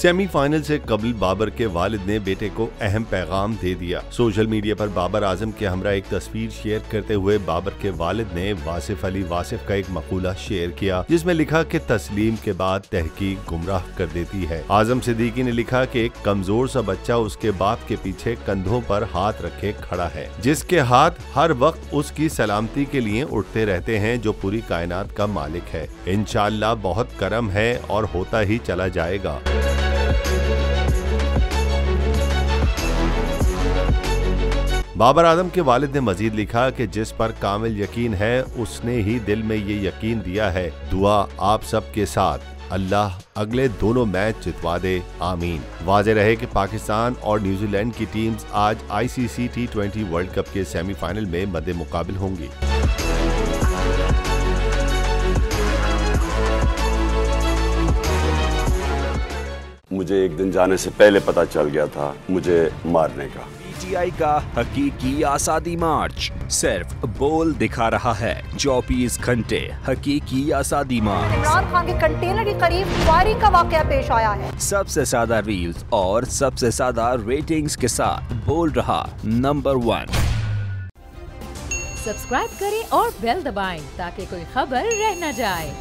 Semifinal से कबल बाबर के वालिद ने बेटे को अहम पैगाम दे दिया। सोशल मीडिया पर बाबर आजम के हमरा एक तस्वीर शेयर करते हुए बाबर के वालिद ने वासिफ अली वासिफ का एक मकूला शेयर किया, जिसमें लिखा कि तस्लीम के बाद तहकीक गुमराह कर देती है। आजम सिद्दीकी ने लिखा कि एक कमजोर सा बच्चा उसके बाप के पीछे कंधों पर हाथ रखे खड़ा है, जिसके हाथ हर वक्त उसकी सलामती के लिए उठते रहते हैं, जो पूरी कायनात का मालिक है। इंशाअल्लाह बहुत करम है और होता ही चला जाएगा। बाबर आजम के वालिद ने मजीद लिखा कि जिस पर कामिल यकीन है उसने ही दिल में ये यकीन दिया है। दुआ आप सब के साथ, अल्लाह अगले दोनों मैच जितवा दे, आमीन। वाज़ेह रहे कि पाकिस्तान और न्यूजीलैंड की टीम्स आज ICC T20 वर्ल्ड कप के सेमीफाइनल में मद्दे मुकाबिल होंगी। मुझे एक दिन जाने से पहले पता चल गया था मुझे मारने का। PTI का हकीकी आज़ादी मार्च सिर्फ बोल दिखा रहा है। 24 घंटे हकीकी आज़ादी मार्च। इमरान खान के कंटेनर के करीब फायरिंग का वाकया पेश आया है। सबसे ज्यादा रील्स और सबसे ज्यादा रेटिंग्स के साथ बोल रहा नंबर 1। सब्सक्राइब करें और बेल दबाएं ताकि कोई खबर रह न जाए।